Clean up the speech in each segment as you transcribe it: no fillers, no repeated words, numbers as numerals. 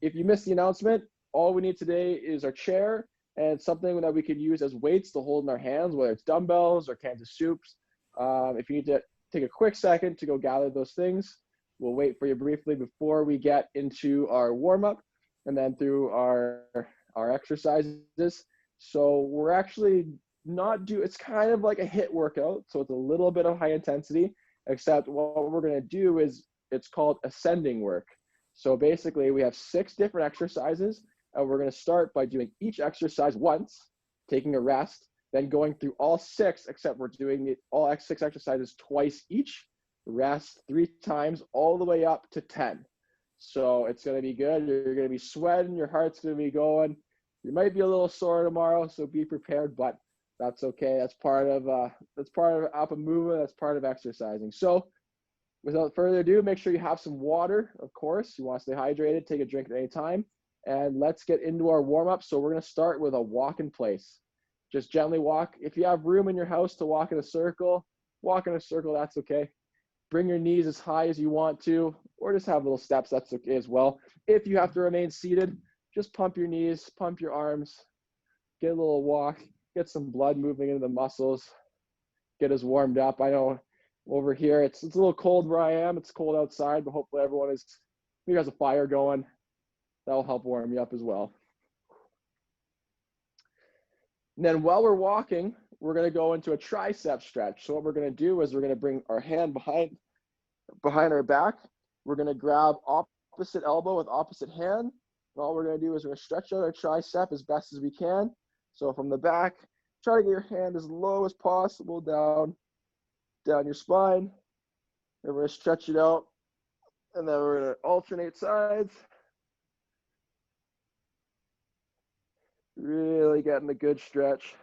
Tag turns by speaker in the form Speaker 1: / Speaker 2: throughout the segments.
Speaker 1: If you missed the announcement, all we need today is our chair and something that we can use as weights to hold in our hands, whether it's dumbbells or cans of soups. If you need to take a quick second to go gather those things, we'll wait for you briefly before we get into our warm-up and then through our exercises. So we're actually it's kind of like a HIIT workout. So it's a little bit of high intensity, except what we're gonna do is it's called ascending work. So basically we have 6 different exercises, and we're gonna start by doing each exercise once, taking a rest, then going through all 6, except we're doing all 6 exercises twice each, rest 3 times, all the way up to 10. So it's gonna be good. You're gonna be sweating, your heart's gonna be going. You might be a little sore tomorrow, so be prepared, but that's okay. That's part of up and movement. That's part of exercising. So without further ado, make sure you have some water, of course. You want to stay hydrated, take a drink at any time. And let's get into our warm-up. So we're gonna start with a walk in place. Just gently walk. If you have room in your house to walk in a circle, that's okay. Bring your knees as high as you want to, or just have little steps, that's okay as well. If you have to remain seated, just pump your knees, pump your arms, get a little walk, get some blood moving into the muscles, get us warmed up. I know over here, it's a little cold where I am. It's cold outside, but hopefully everyone has a fire going. That'll help warm you up as well. And then while we're walking, we're gonna go into a tricep stretch. So what we're gonna do is we're gonna bring our hand behind our back. We're gonna grab opposite elbow with opposite hand. And all we're gonna do is we're gonna stretch out our tricep as best as we can. So from the back, try to get your hand as low as possible down your spine. And we're gonna stretch it out. And then we're gonna alternate sides. Really getting a good stretch.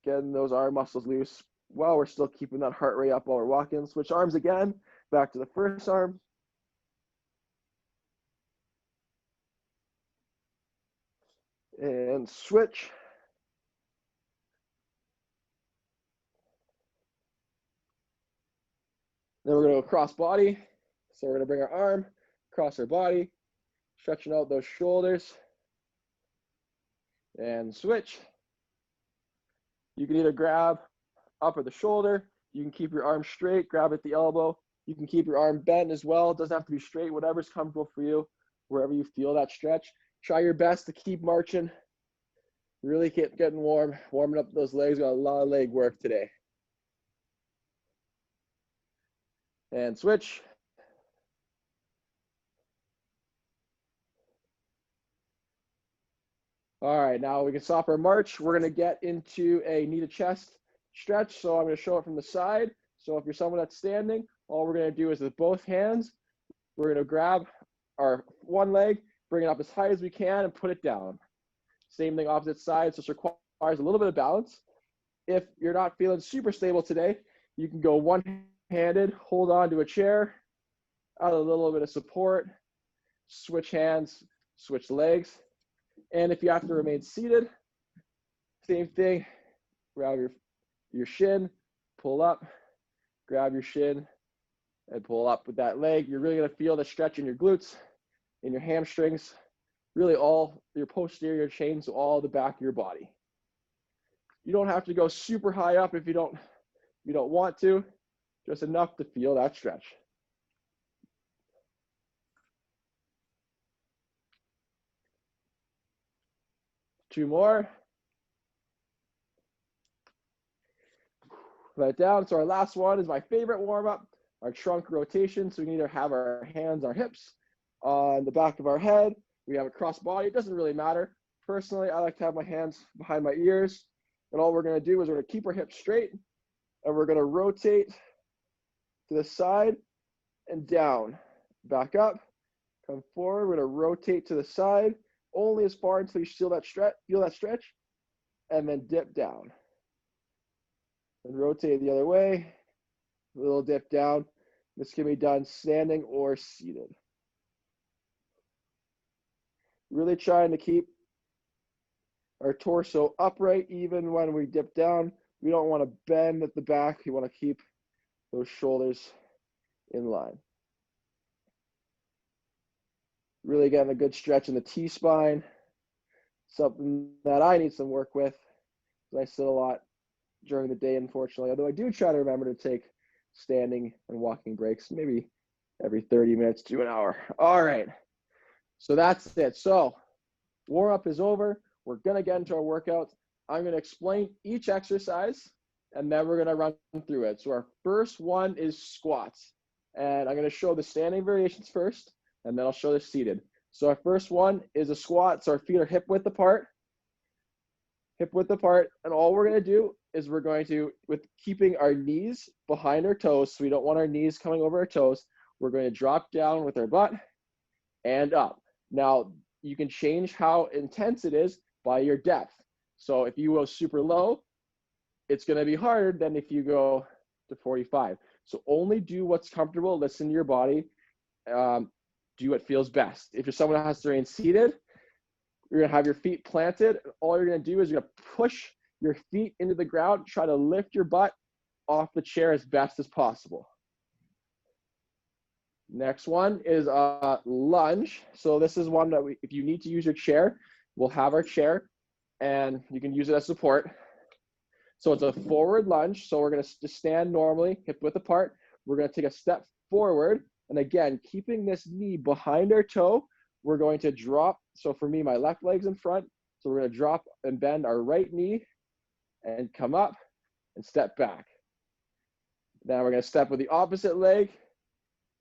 Speaker 1: Getting those arm muscles loose while we're still keeping that heart rate up while we're walking. Switch arms again, back to the first arm. And switch. Then we're gonna go cross body. So we're gonna bring our arm across our body, stretching out those shoulders. And switch. You can either grab up at the shoulder, you can keep your arm straight, grab at the elbow, you can keep your arm bent as well. It doesn't have to be straight, whatever's comfortable for you, wherever you feel that stretch. Try your best to keep marching. Really keep getting warming up those legs. Got a lot of leg work today. And switch. All right, now we can stop our march. We're gonna get into a knee to chest stretch. So I'm gonna show it from the side. So if you're someone that's standing, all we're gonna do is with both hands, we're gonna grab our one leg, bring it up as high as we can and put it down. Same thing opposite side, so this requires a little bit of balance. If you're not feeling super stable today, you can go one-handed, hold on to a chair, add a little bit of support, switch hands, switch legs. And if you have to remain seated, same thing, grab your shin, pull up, grab your shin, and pull up with that leg. You're really gonna feel the stretch in your glutes, in your hamstrings, really all your posterior chain, so all the back of your body. You don't have to go super high up if you don't want to, just enough to feel that stretch. Two more. Let it down. So our last one is my favorite warm-up, our trunk rotation. So we can either have our hands, our hips on the back of our head. We have a cross body. It doesn't really matter. Personally, I like to have my hands behind my ears. And all we're going to do is we're going to keep our hips straight. And we're going to rotate to the side and down. Back up. Come forward. We're going to rotate to the side. Only as far until you feel that stretch. And then dip down. And rotate the other way, a little dip down. This can be done standing or seated. Really trying to keep our torso upright even when we dip down. We don't want to bend at the back. You want to keep those shoulders in line. Really getting a good stretch in the T-spine, something that I need some work with. I sit a lot during the day, unfortunately, although I do try to remember to take standing and walking breaks, maybe every 30 minutes to an hour. All right, so that's it. So warm-up is over. We're gonna get into our workouts. I'm gonna explain each exercise, and then we're gonna run through it. So our first one is squats, and I'm gonna show the standing variations first, and then I'll show the seated. So our first one is a squat. So our feet are hip width apart, and all we're gonna do is we're going to, with keeping our knees behind our toes, so we don't want our knees coming over our toes, we're going to drop down with our butt and up. Now, you can change how intense it is by your depth. So if you go super low, it's gonna be harder than if you go to 45. So only do what's comfortable, listen to your body, do what feels best. If you're someone that has to remain seated, you're gonna have your feet planted. All you're gonna do is you're gonna push your feet into the ground, try to lift your butt off the chair as best as possible. Next one is a lunge. So this is one that if you need to use your chair, we'll have our chair and you can use it as support. So it's a forward lunge. So we're gonna just stand normally, hip width apart. We're gonna take a step forward. And again, keeping this knee behind our toe, we're going to drop. So for me, my left leg's in front. So we're gonna drop and bend our right knee and come up and step back. Then we're gonna step with the opposite leg,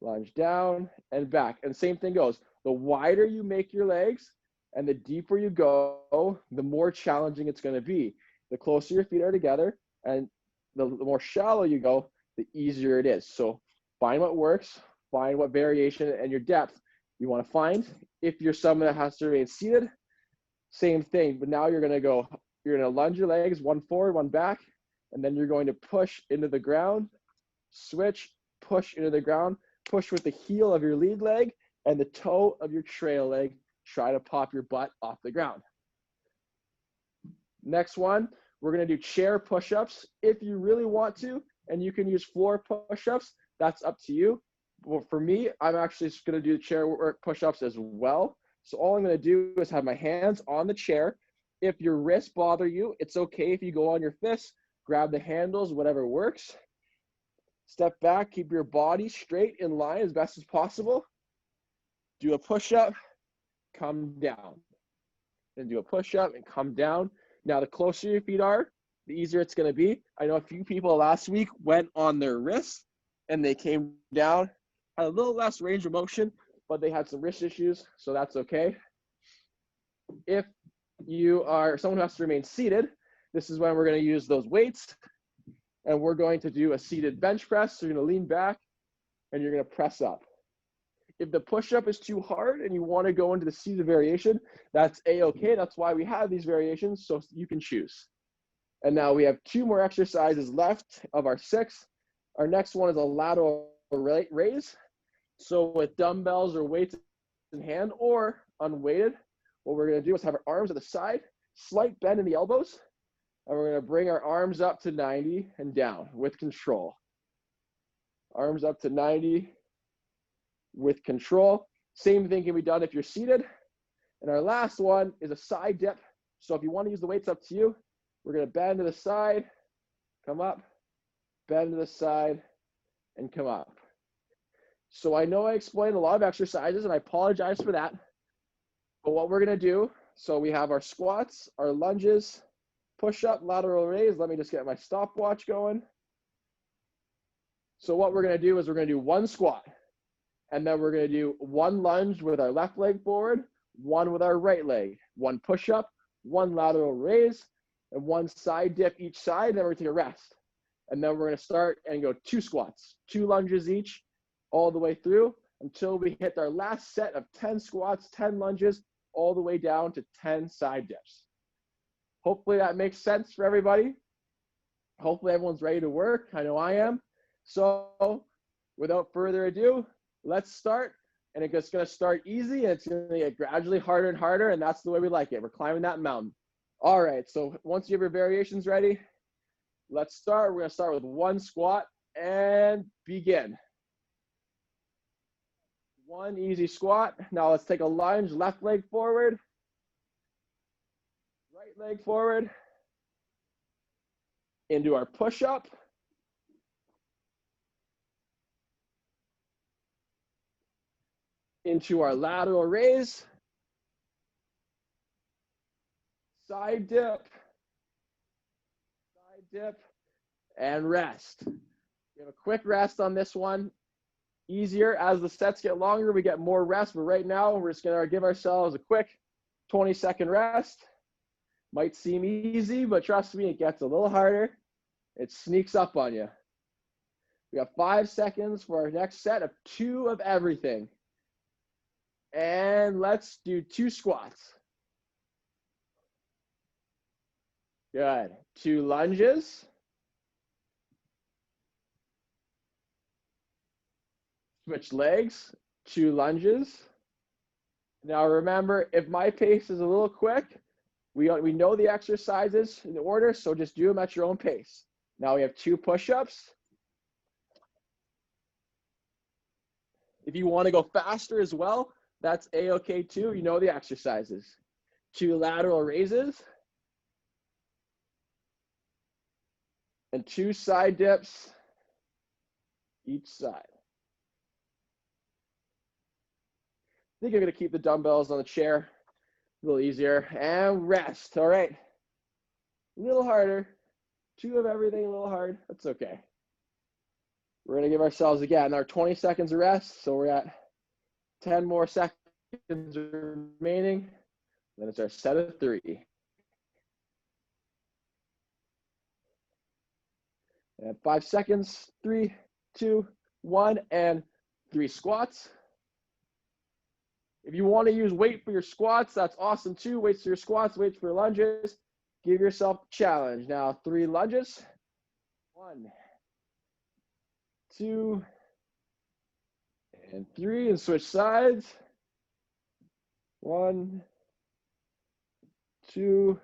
Speaker 1: lunge down and back. And same thing goes. The wider you make your legs and the deeper you go, the more challenging it's gonna be. The closer your feet are together and the more shallow you go, the easier it is. So find what works, find what variation and your depth you wanna find. If you're someone that has to remain seated, same thing, but now you're gonna lunge your legs, one forward, one back, and then you're going to push into the ground, switch, push into the ground, push with the heel of your lead leg and the toe of your trail leg. Try to pop your butt off the ground. Next one, we're gonna do chair push-ups if you really want to, and you can use floor push-ups, that's up to you. Well, for me, I'm actually just gonna do chair push-ups as well. So all I'm gonna do is have my hands on the chair. If your wrists bother you, it's okay if you go on your fists, grab the handles, whatever works. Step back, keep your body straight in line as best as possible. Do a push-up, come down. Then do a push-up and come down. Now, the closer your feet are, the easier it's gonna be. I know a few people last week went on their wrists and they came down, had a little less range of motion, but they had some wrist issues, so that's okay. If you are someone who has to remain seated, this is when we're gonna use those weights, and we're going to do a seated bench press. So you're gonna lean back and you're gonna press up. If the push-up is too hard and you wanna go into the seated variation, that's a-okay. That's why we have these variations, so you can choose. And now we have 2 more exercises left of our 6. Our next one is a lateral raise. So with dumbbells or weights in hand or unweighted, what we're gonna do is have our arms at the side, slight bend in the elbows, and we're gonna bring our arms up to 90 and down with control. Arms up to 90 with control. Same thing can be done if you're seated. And our last one is a side dip. So if you wanna use the weights, up to you. We're gonna bend to the side, come up, bend to the side, and come up. So I know I explained a lot of exercises and I apologize for that. But what we're gonna do, so we have our squats, our lunges, push up, lateral raise. Let me just get my stopwatch going. So what we're gonna do is we're gonna do 1 squat. And then we're gonna do 1 lunge with our left leg forward, 1 with our right leg, 1 push up, 1 lateral raise, and 1 side dip each side, then we're gonna take a rest. And then we're gonna start and go 2 squats, 2 lunges each, all the way through until we hit our last set of 10 squats, 10 lunges, all the way down to 10 side dips. Hopefully that makes sense for everybody. Hopefully everyone's ready to work. I know I am. So without further ado, let's start. And it's gonna start easy and it's gonna get gradually harder and harder, and that's the way we like it. We're climbing that mountain. All right, so once you have your variations ready, let's start. We're gonna start with 1 squat and begin. One easy squat. Now let's take a lunge, left leg forward, right leg forward, into our push-up. Into our lateral raise. Side dip, and rest. We have a quick rest on this one. Easier as the sets get longer, we get more rest, but right now we're just gonna give ourselves a quick 20-second rest. Might seem easy, but trust me, it gets a little harder. It sneaks up on you. We have 5 seconds for our next set of 2 of everything. And let's do 2 squats. Good. 2 lunges. Switch legs, 2 lunges. Now remember, if my pace is a little quick, we know the exercises in order, so just do them at your own pace. Now we have 2 push-ups. If you want to go faster as well, that's a-okay too. You know the exercises. 2 lateral raises. And 2 side dips each side. I think I'm going to keep the dumbbells on the chair a little easier. And rest. All right. A little harder. 2 of everything, a little hard. That's okay. We're going to give ourselves, again, our 20 seconds of rest. So we're at 10 more seconds remaining. Then it's our set of 3. And 5 seconds. 3, 2, 1, and 3 squats. If you want to use weight for your squats, that's awesome too. Weights for your squats, weights for your lunges. Give yourself a challenge. Now 3 lunges. 1, 2, and 3, and switch sides. 1, 2,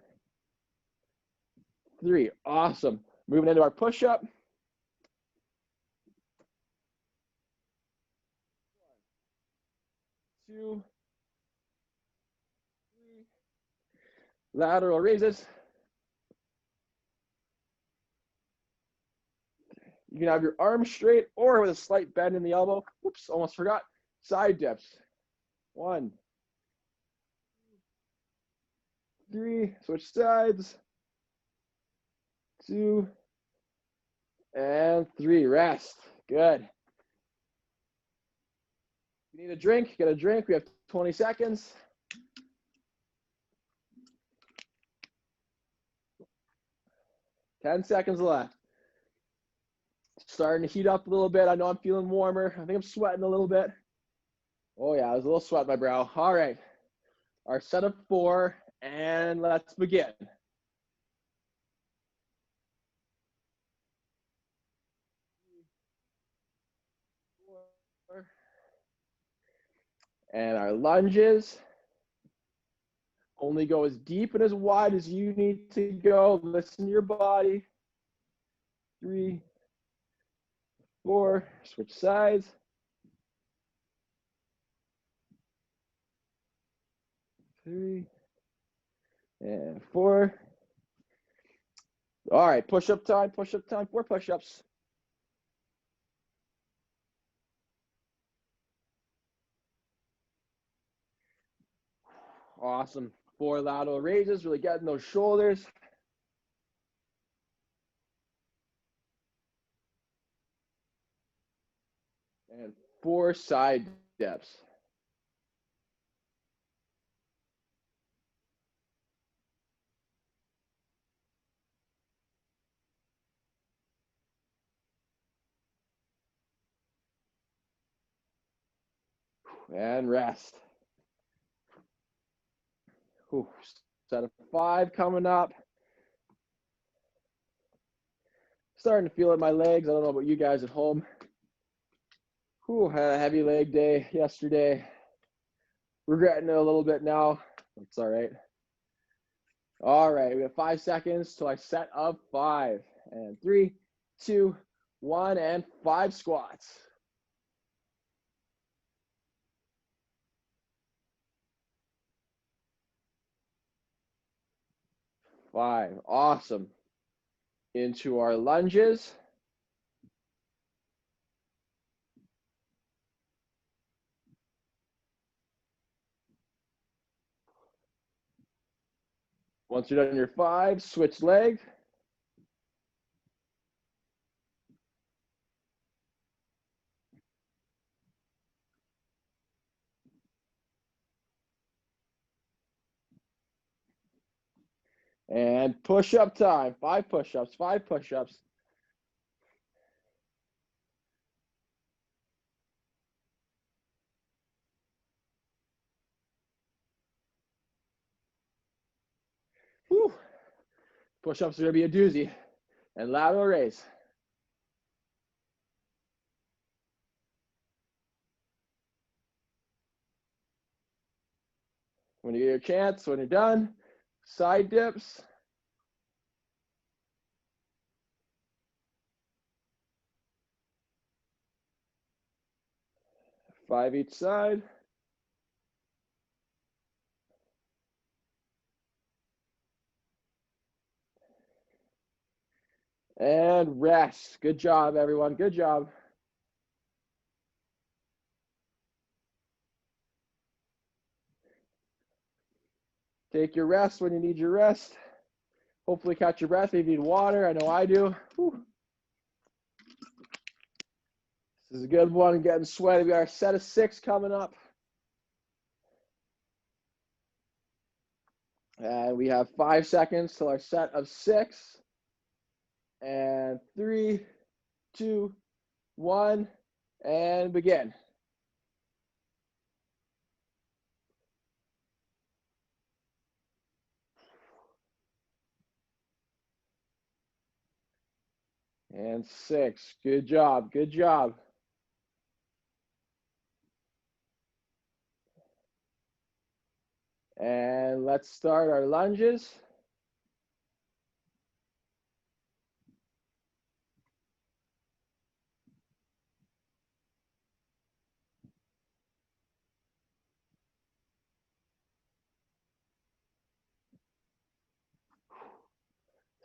Speaker 1: 3. Awesome. Moving into our push-up. 1, 2, 3. Lateral raises. You can have your arms straight or with a slight bend in the elbow. Whoops, almost forgot. Side dips. 1, 3. Switch sides. 2, and 3. Rest. Good. If you need a drink, get a drink. We have 20 seconds. Ten seconds left. Starting to heat up a little bit. I know I'm feeling warmer. I think I'm sweating a little bit. Oh yeah, there's a little sweat in my brow. All right. Our set of 4, and let's begin. And our lunges. Only go as deep and as wide as you need to go. Listen to your body. 3, 4. Switch sides. 3, and 4. All right, push-up time, 4 push-ups. Awesome. 4 lateral raises, really getting those shoulders. And 4 side dips. And rest. Ooh, set of 5 coming up. Starting to feel it in my legs. I don't know about you guys at home. Ooh, had a heavy leg day yesterday. Regretting it a little bit now. It's all right. All right, we have 5 seconds till our set of 5. And 3, 2, 1, and 5 squats. 5. Awesome. Into our lunges. Once you're done your 5, switch leg. And push-up time. 5 push-ups, 5 push-ups. Whew. Push-ups are going to be a doozy. And lateral raise. When you get your chance, when you're done, side dips. 5 each side. And rest. Good job, everyone. Good job. Take your rest when you need your rest. Hopefully catch your breath if you need water. I know I do. Whew. This is a good one. Getting sweaty. We got our set of 6 coming up. And we have 5 seconds till our set of 6. And 3, 2, 1, and begin. And 6. Good job. Good job. And let's start our lunges.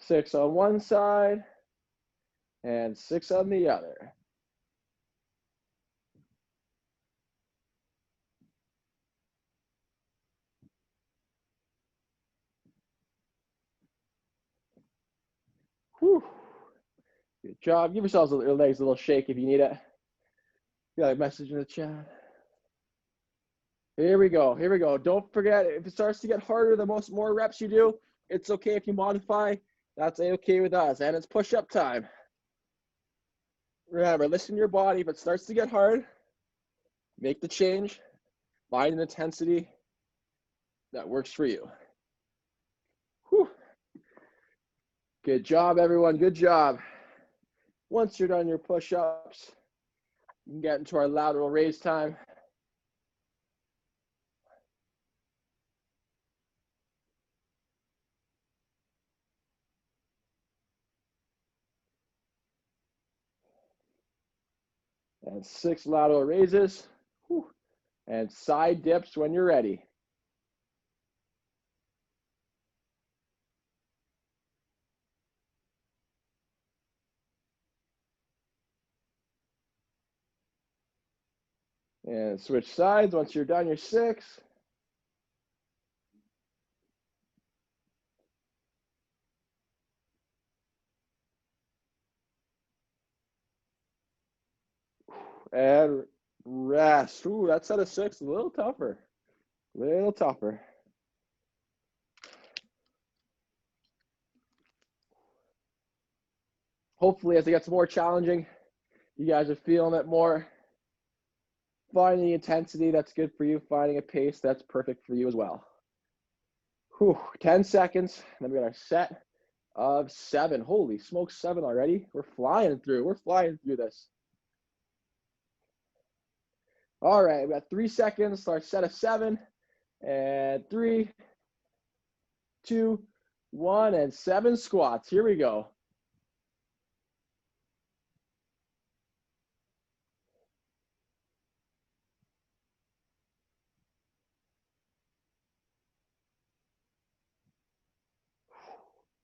Speaker 1: Six on one side and 6 on the other. Whew. Good job. Give yourselves your legs a little shake if you need it. Got a message in the chat. Here we go. Here we go. Don't forget, if it starts to get harder, the more reps you do, it's okay if you modify. That's okay with us. And it's push-up time. Remember, listen to your body. If it starts to get hard, make the change. Find an intensity that works for you. Whew. Good job, everyone. Good job. Once you're done your push-ups, you can get into our lateral raise time. And 6 lateral raises. Whew. And side dips when you're ready. And switch sides once you're done your 6. And rest. Ooh, that set of 6 a little tougher. A little tougher. Hopefully, as it gets more challenging, you guys are feeling it more. Finding the intensity that's good for you. Finding a pace that's perfect for you as well. Whew, 10 seconds. Then we got our set of 7. Holy smokes, 7 already. We're flying through. We're flying through this. All right, we got 3 seconds. So our set of 7. And 3, 2, 1, and 7 squats. Here we go.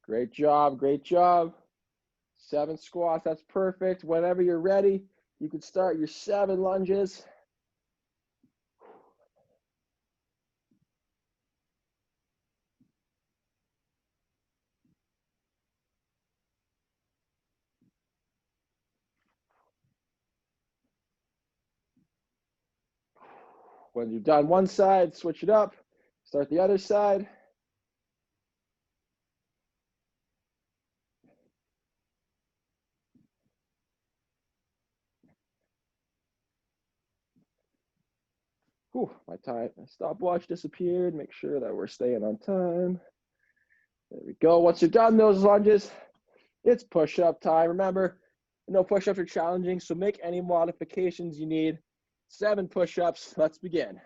Speaker 1: Great job, great job. 7 squats, that's perfect. Whenever you're ready, you can start your 7 lunges. When you've done one side, switch it up. Start the other side. Whew, my stopwatch disappeared. Make sure that we're staying on time. There we go. Once you're done those lunges, it's push-up time. Remember, no push-ups are challenging, so make any modifications you need. 7 push-ups. Let's begin.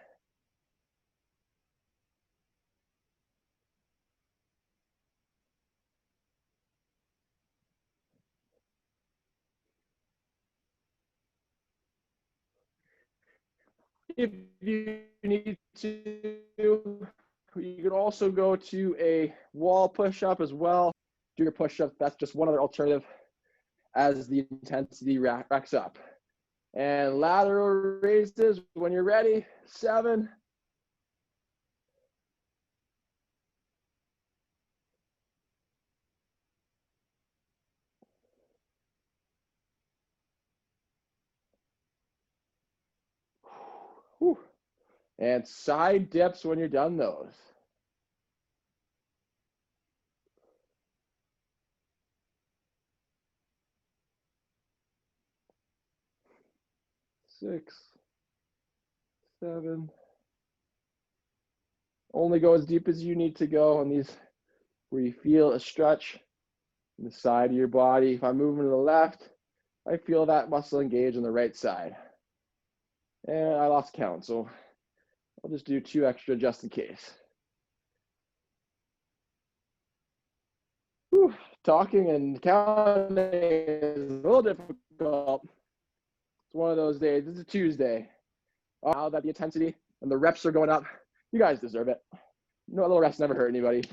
Speaker 1: If you need to, you could also go to a wall push-up as well. Do your push-ups. That's just one other alternative as the intensity racks up. And lateral raises when you're ready. 7. Whew. And side dips when you're done those. 6, 7. Only go as deep as you need to go on these where you feel a stretch in the side of your body. If I'm moving to the left, I feel that muscle engage on the right side. And I lost count, so I'll just do 2 extra just in case. Whew, talking and counting is a little difficult. It's one of those days. It's a Tuesday. Now that the intensity and the reps are going up, you guys deserve it. No, a little rest never hurt anybody.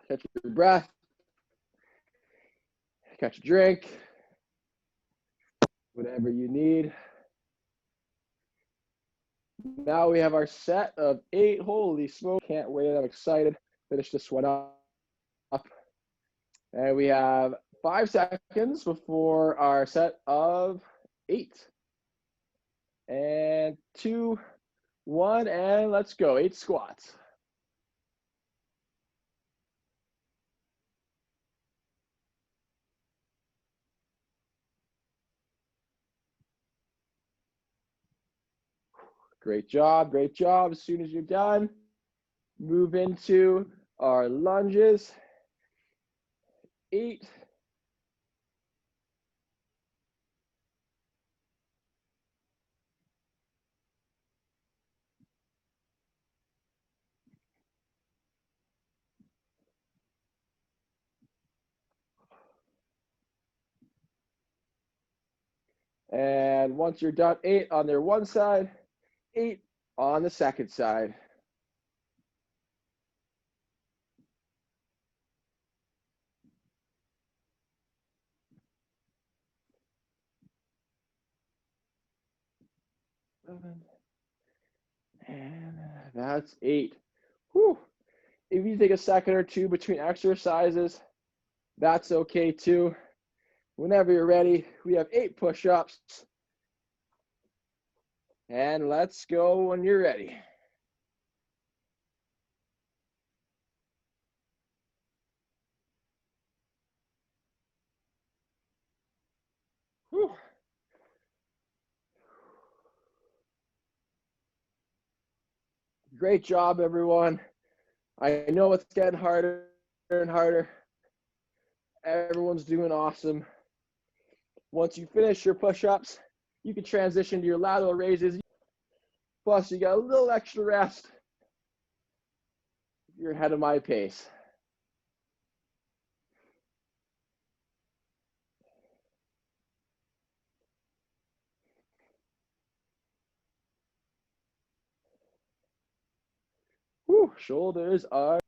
Speaker 1: Catch your breath. Catch a drink. Whatever you need. Now we have our set of 8. Holy smoke. Can't wait. I'm excited. Finish this one up. And we have 5 seconds before our set of 8. And 2, 1, and let's go. 8 squats. Great job, great job. As soon as you're done, move into our lunges. 8. And once you're done, 8 on their one side, 8 on the second side. And that's 8. Whew. If you take a second or two between exercises, that's okay too. Whenever you're ready, we have 8 push-ups. And let's go when you're ready. Whew. Great job, everyone. I know it's getting harder and harder. Everyone's doing awesome. Once you finish your push-ups, you can transition to your lateral raises. Plus, you got a little extra rest. You're ahead of my pace. Whew, Shoulders are.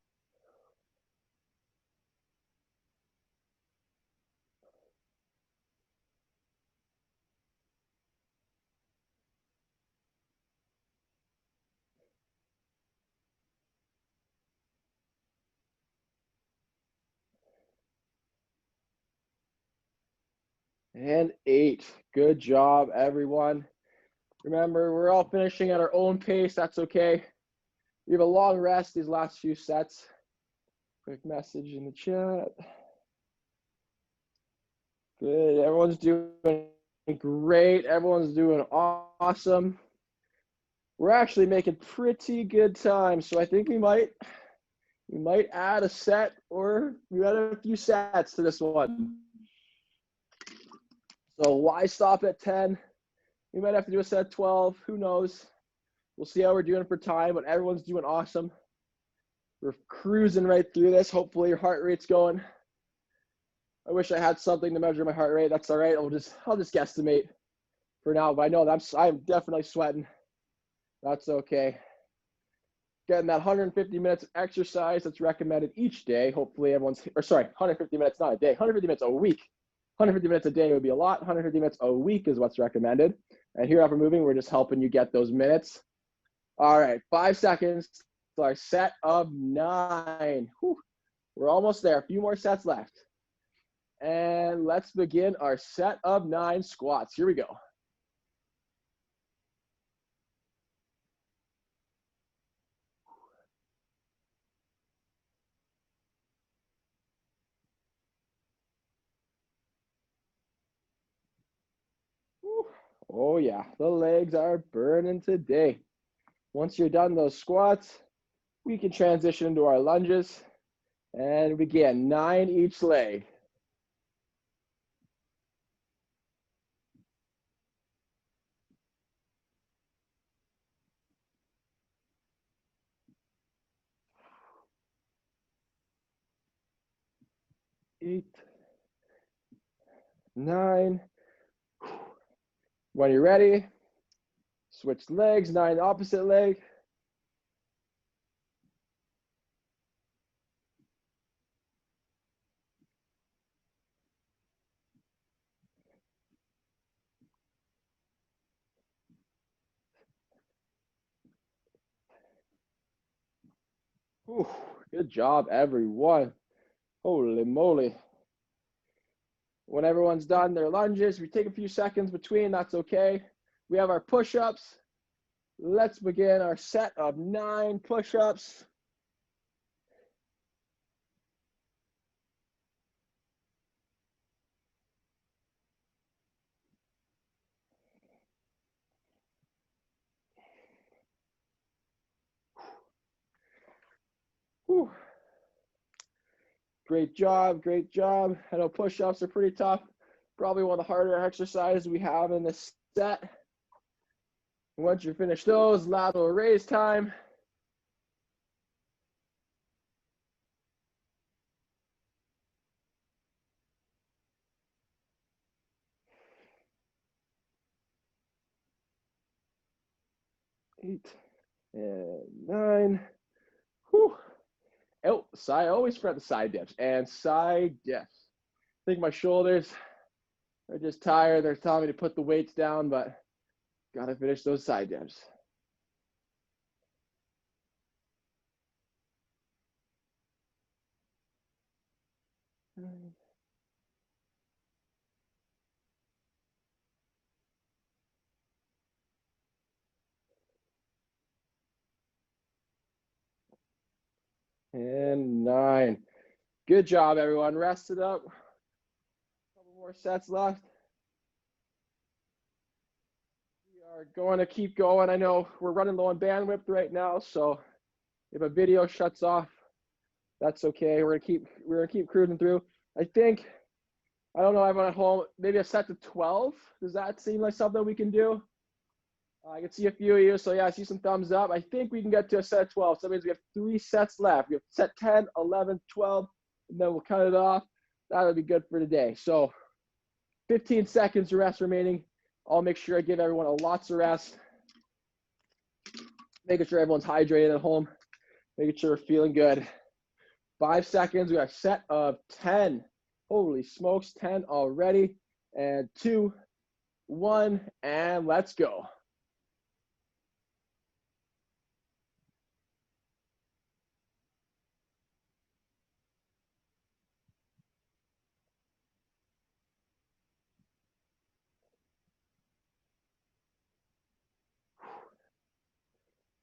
Speaker 1: And 8. Good job, everyone. Remember, we're all finishing at our own pace. That's okay. We have a long rest these last few sets. Quick message in the chat. Good. Everyone's doing great. Everyone's doing awesome. We're actually making pretty good time, so I think we might add a set, or we add a few sets to this one. So why stop at 10? We might have to do a set 12. Who knows? We'll see how we're doing for time, but everyone's doing awesome. We're cruising right through this. Hopefully your heart rate's going. I wish I had something to measure my heart rate. That's all right. I'll just guesstimate for now, but I know I'm definitely sweating. That's okay. Getting that 150 minutes of exercise that's recommended each day. Hopefully everyone's, or sorry, 150 minutes, not a day, 150 minutes a week. 150 minutes a day would be a lot. 150 minutes a week is what's recommended. And here after moving, we're just helping you get those minutes. All right, 5 seconds to our set of 9. Whew. We're almost there. A few more sets left. And let's begin our set of 9 squats. Here we go. Whew. Oh yeah, the legs are burning today. Once you're done those squats, we can transition into our lunges and begin 9 each leg. Eight, 9. When you're ready, switch legs, 9 opposite leg. Whew, good job, everyone. Holy moly. When everyone's done their lunges, we take a few seconds between, that's okay. We have our push-ups. Let's begin our set of 9 push-ups. Whew. Great job, great job. I know push-ups are pretty tough. Probably one of the harder exercises we have in this set. Once you finish those, lateral raise time. Eight and 9. Whew. Oh, I always forget the side dips and side dips. I think my shoulders are just tired. They're telling me to put the weights down, but gotta finish those side dips. And 9. Good job, everyone. Rest it up. A couple more sets left. We are going to keep going. I know we're running low on bandwidth right now, so if a video shuts off, that's okay. We're gonna keep cruising through. I think, I don't know, everyone at home, maybe a set to 12. Does that seem like something we can do? I can see a few of you, so yeah, I see some thumbs up. I think we can get to a set of 12. So that means we have 3 sets left. We have set 10, 11, 12, and then we'll cut it off. That would be good for today. So 15 seconds rest remaining. I'll make sure I give everyone lots of rest. Making sure everyone's hydrated at home. Making sure we're feeling good. 5 seconds. We got a set of 10. Holy smokes, 10 already. And 2, 1, and let's go.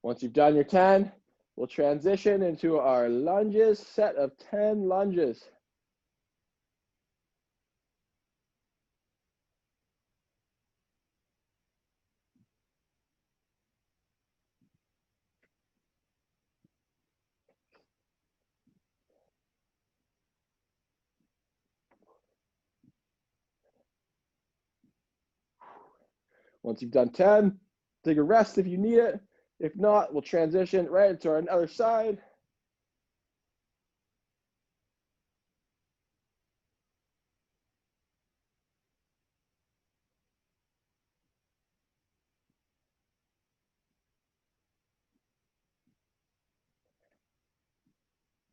Speaker 1: Once you've done your 10, we'll transition into our lunges, set of 10 lunges. Once you've done 10, take a rest if you need it. If not, we'll transition right into our other side.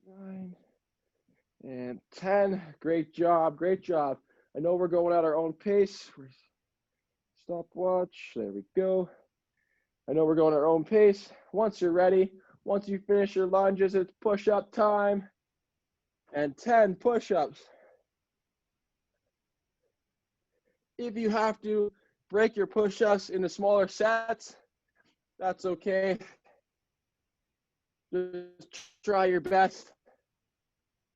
Speaker 1: Nine and 10. Great job, great job. I know we're going at our own pace. Stopwatch, there we go. I know we're going at our own pace. Once you're ready, once you finish your lunges, it's push-up time. And 10 push-ups. If you have to break your push-ups into smaller sets, that's okay. Just try your best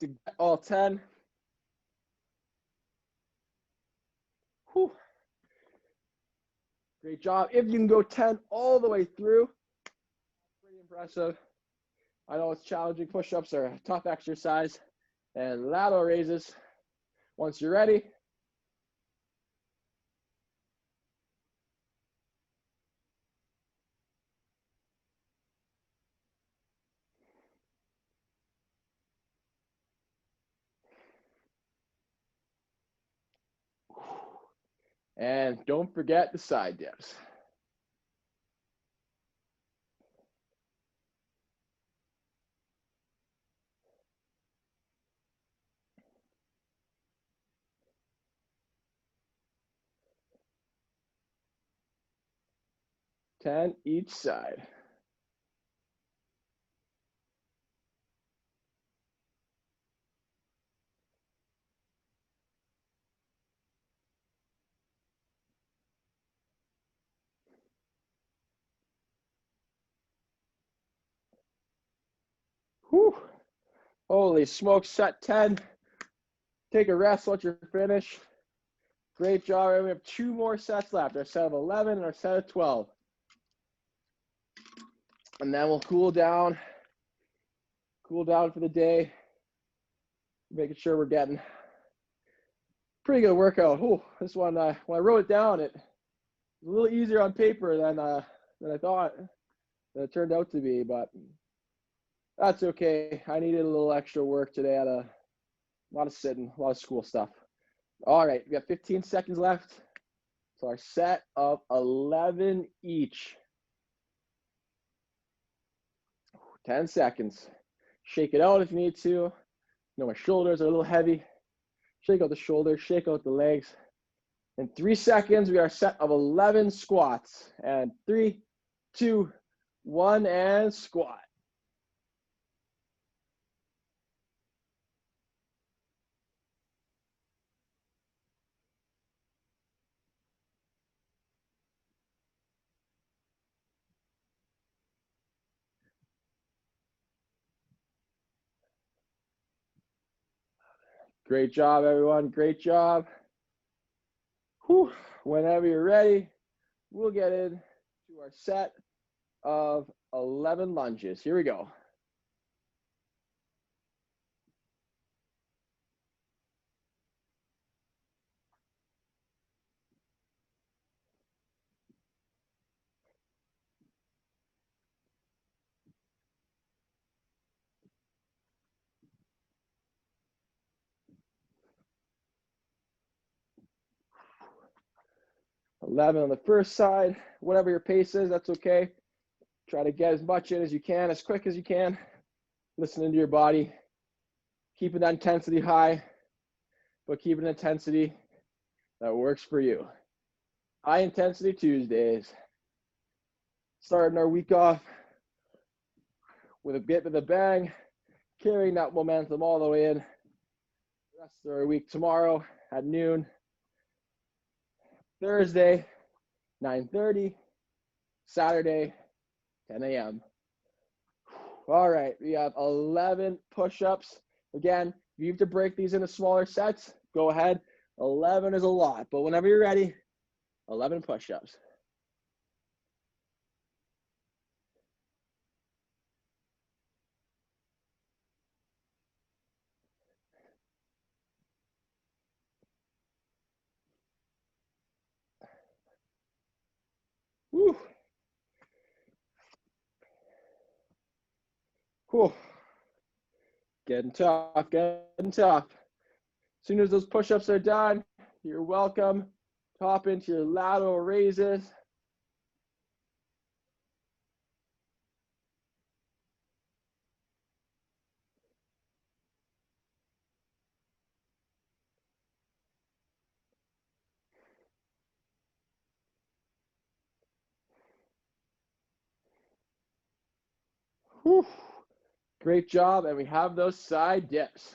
Speaker 1: to get all 10. Whew. Great job. If you can go 10 all the way through, pretty impressive. I know it's challenging. Push-ups are a tough exercise. And lateral raises. Once you're ready, and don't forget the side dips. Ten each side. Whew. Holy smokes, set 10. Take a rest once you're finished. Great job. We have 2 more sets left. Our set of 11 and our set of 12. And then we'll cool down for the day. Making sure we're getting pretty good workout. Ooh, this one, when I wrote it down, it was a little easier on paper than I thought that it turned out to be, but that's okay. I needed a little extra work today. I had a lot of sitting, a lot of school stuff. All right, we got 15 seconds left. So our set of 11 each. 10 seconds. Shake it out if you need to. You know, my shoulders are a little heavy. Shake out the shoulders, shake out the legs. In 3 seconds, we are a set of 11 squats. And 3, 2, 1, and squat. Great job, everyone. Great job. Whew. Whenever you're ready, we'll get into our set of 11 lunges. Here we go. Eleven on the first side. Whatever your pace is, that's okay. Try to get as much in as you can, as quick as you can. listening to your body, keeping that intensity high, but keeping an intensity that works for you. High intensity Tuesdays. Starting our week off with a bit of a bang, carrying that momentum all the way in. The rest of our week tomorrow at noon. Thursday, 9:30. Saturday, 10 a.m. All right, we have 11 push-ups. Again, if you have to break these into smaller sets, go ahead. 11 is a lot, but whenever you're ready, 11 push-ups. Woo. Cool. Getting tough, getting tough. As soon as those push-ups are done, you're welcome to hop into your lateral raises. Whew. Great job, and we have those side dips.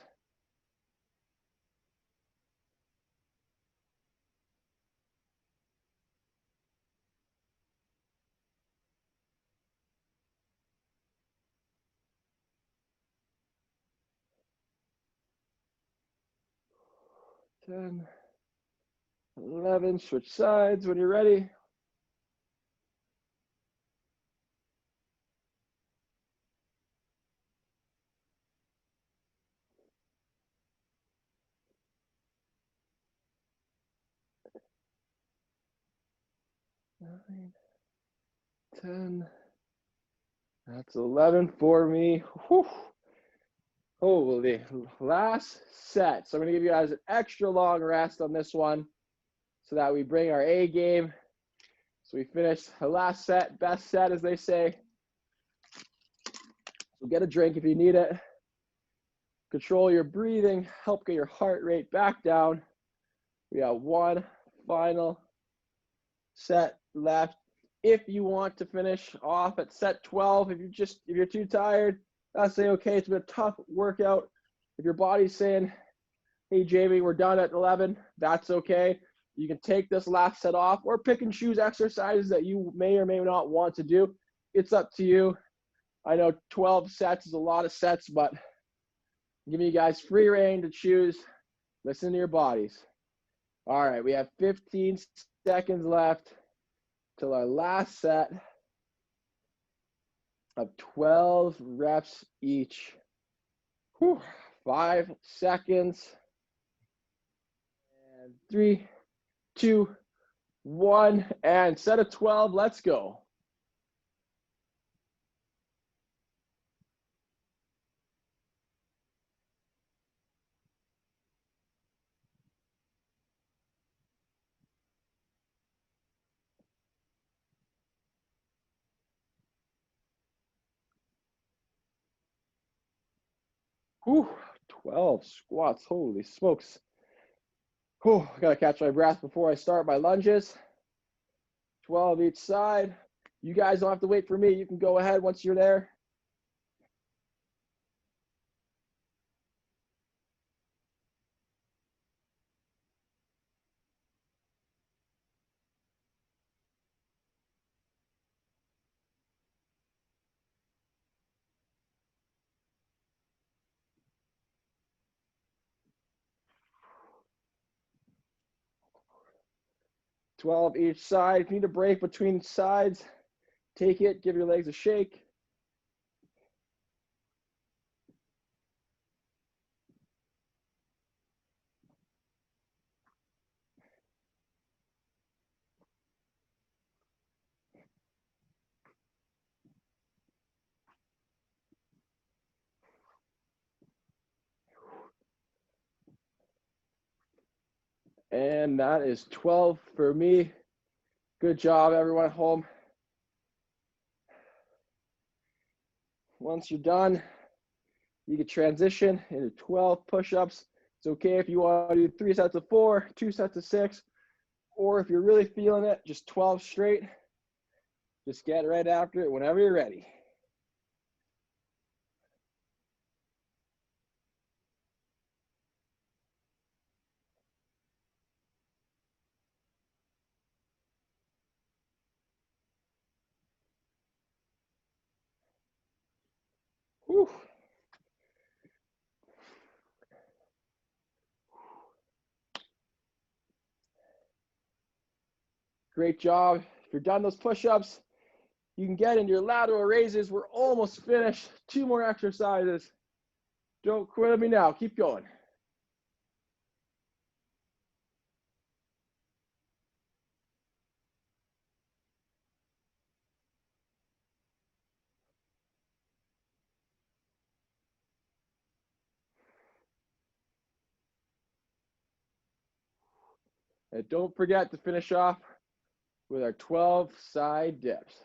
Speaker 1: Ten, 11, switch sides when you're ready. Nine, 10. That's 11 for me. Whew. Holy, last set. So I'm going to give you guys an extra long rest on this one so that we bring our A game. So we finish the last set, best set as they say. So get a drink if you need it. Control your breathing, help get your heart rate back down. We got one final set left. If you want to finish off at set 12, if you're too tired, that's okay. It's been a tough workout. If your body's saying, hey Jamie, we're done at 11, that's okay. You can take this last set off or pick and choose exercises that you may or may not want to do. It's up to you. I know 12 sets is a lot of sets, but I'm giving you guys free reign to choose. Listen to your bodies. All right, we have 15 seconds left till our last set of 12 reps each. Whew, 5 seconds. And 3, 2, 1, and set of 12. Let's go. Whew, 12 squats. Holy smokes. Whew, I gotta catch my breath before I start my lunges. 12 each side. You guys don't have to wait for me. You can go ahead once you're there. Twelve each side. If you need a break between sides, take it. Give your legs a shake. And that is 12 for me. Good job, everyone at home. Once you're done, You can transition into 12 push-ups. It's okay if you want to do 3 sets of 4, 2 sets of 6, or if you're really feeling it, just 12 straight. Just get right after it whenever you're ready. Whew. Great job. If you're done those push-ups, you can get into your lateral raises. We're almost finished. 2 more exercises. Don't quit on me now. Keep going. And don't forget to finish off with our 12 side dips.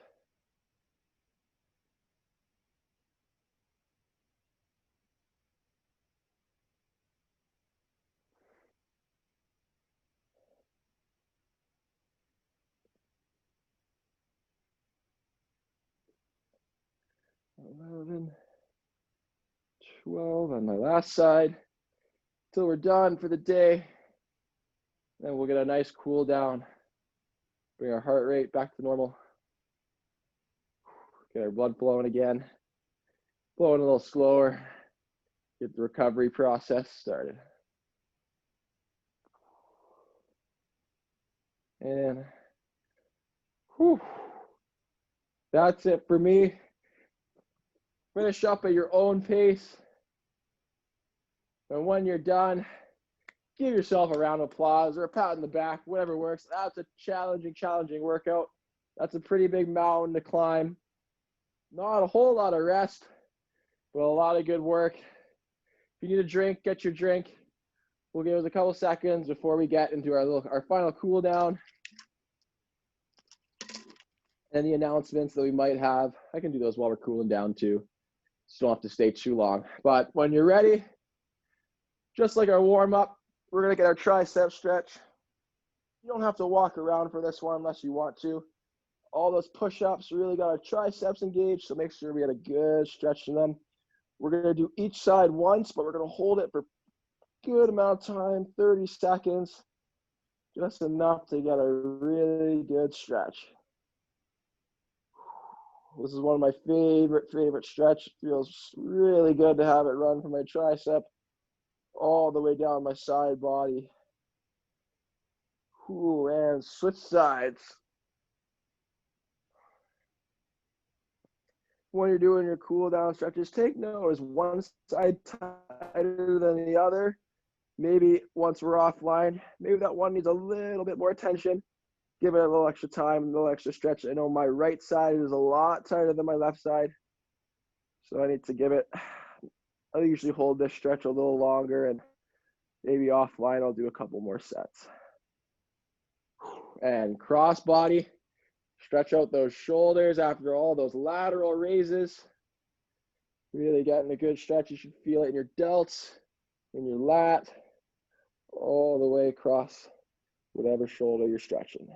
Speaker 1: Eleven, 12 on my last side till we're done for the day. Then we'll get a nice cool down. Bring our heart rate back to normal. Get our blood flowing again. Flowing a little slower. Get the recovery process started. And whew, that's it for me. Finish up at your own pace. And when you're done, give yourself a round of applause or a pat on the back, whatever works. That's a challenging workout. That's a pretty big mountain to climb. Not a whole lot of rest, but a lot of good work. If you need a drink, get your drink. We'll give us a couple seconds before we get into our final cool down and the announcements that we might have. I can do those while we're cooling down too. So don't have to stay too long. But when you're ready, just like our warm up, we're gonna get our tricep stretch. You don't have to walk around for this one unless you want to. All those push-ups really got our triceps engaged, so make sure we get a good stretch in them. We're gonna do each side once, but we're gonna hold it for a good amount of time, 30 seconds, just enough to get a really good stretch. This is one of my favorite stretch. It feels really good to have it run from my tricep all the way down my side body. Ooh, and switch sides. When you're doing your cool down stretches, take note, is one side tighter than the other? Maybe once we're offline, maybe that one needs a little bit more attention. Give it a little extra time, a little extra stretch. I know my right side is a lot tighter than my left side, so I need to give it, I usually hold this stretch a little longer, and maybe offline I'll do a couple more sets. And cross body, stretch out those shoulders after all those lateral raises. Really getting a good stretch. You should feel it in your delts, in your lat, all the way across whatever shoulder you're stretching.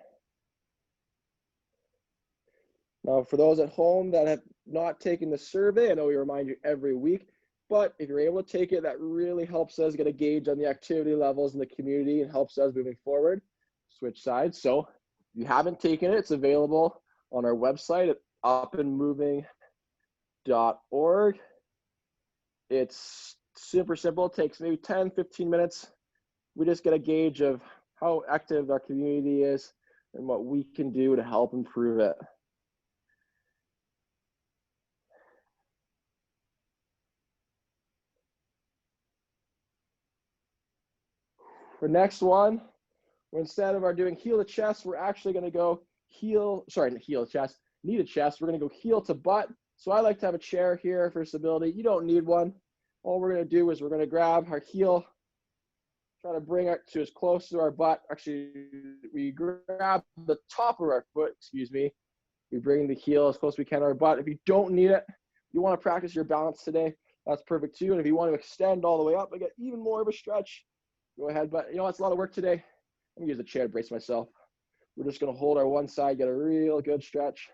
Speaker 1: Now, for those at home that have not taken the survey, I know we remind you every week, but if you're able to take it, that really helps us get a gauge on the activity levels in the community and helps us moving forward. Switch sides. So if you haven't taken it, it's available on our website at upandmoving.org. It's super simple. It takes maybe 10, 15 minutes. We just get a gauge of how active our community is and what we can do to help improve it. For next one, instead of our doing heel to chest, we're actually going to go knee to chest. We're going to go heel to butt. So I like to have a chair here for stability. You don't need one. All we're going to do is we're going to grab our heel, try to bring it to as close to our butt. Actually, we grab the top of our foot, We bring the heel as close as we can to our butt. If you don't need it, you want to practice your balance today, that's perfect too. And if you want to extend all the way up and get even more of a stretch, go ahead. But you know, it's a lot of work today. Let me use a chair to brace myself. We're just going to hold our one side, get a real good stretch.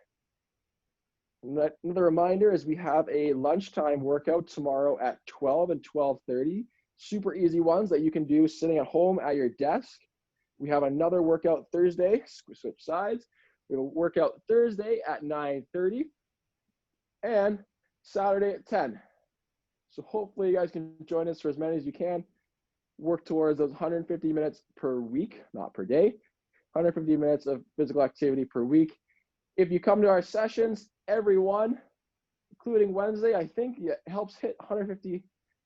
Speaker 1: Another reminder is we have a lunchtime workout tomorrow at 12 and 12:30. Super easy ones that you can do sitting at home at your desk. We have another workout Thursday, switch sides. We have a workout Thursday at 9:30 and Saturday at 10. So hopefully you guys can join us for as many as you can. Work towards those 150 minutes per week, not per day, 150 minutes of physical activity per week. If you come to our sessions, everyone, including Wednesday, I think it helps hit 150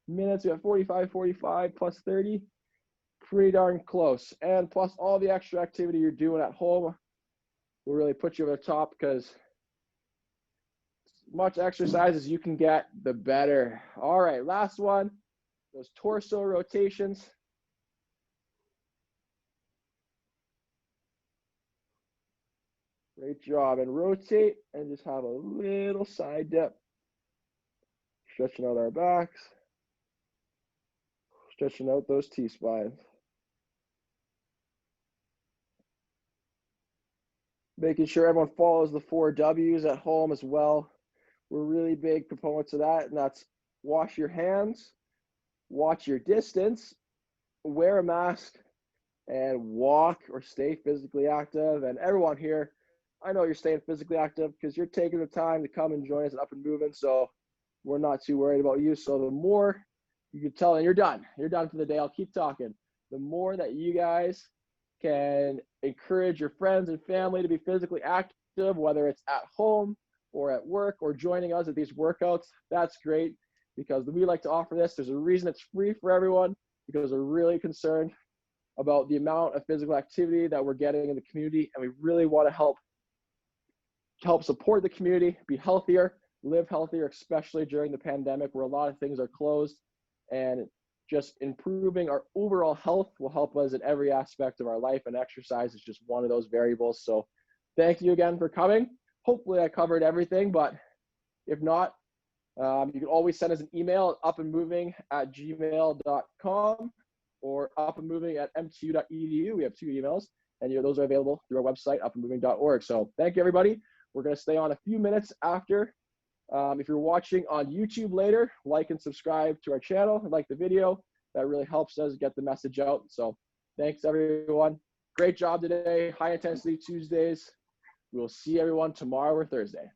Speaker 1: minutes. We have 45 plus 30, pretty darn close. And plus all the extra activity you're doing at home will really put you over the top, because as much exercise as you can get, the better. All right, last one, those torso rotations. Great job. And rotate and just have a little side dip. Stretching out our backs. Stretching out those T-spines. Making sure everyone follows the 4 W's at home as well. We're really big proponents of that, and that's wash your hands, watch your distance, wear a mask, and walk or stay physically active. And everyone here, I know you're staying physically active because you're taking the time to come and join us at Up and Moving, so we're not too worried about you. So the more you can tell, and you're done for the day, I'll keep talking. The more that you guys can encourage your friends and family to be physically active, whether it's at home or at work or joining us at these workouts, that's great, because we like to offer this. There's a reason it's free for everyone, because we're really concerned about the amount of physical activity that we're getting in the community, and we really want to help support the community, be healthier, live healthier, especially during the pandemic where a lot of things are closed. And just improving our overall health will help us in every aspect of our life, and exercise is just one of those variables. So thank you again for coming. Hopefully I covered everything, but if not, you can always send us an email at upandmoving@gmail.com or upandmoving@mtu.edu. We have 2 emails, and those are available through our website, upandmoving.org. So thank you, everybody. We're going to stay on a few minutes after. If you're watching on YouTube later, like and subscribe to our channel and like the video. That really helps us get the message out. So thanks, everyone. Great job today. High intensity Tuesdays. We'll see everyone tomorrow or Thursday.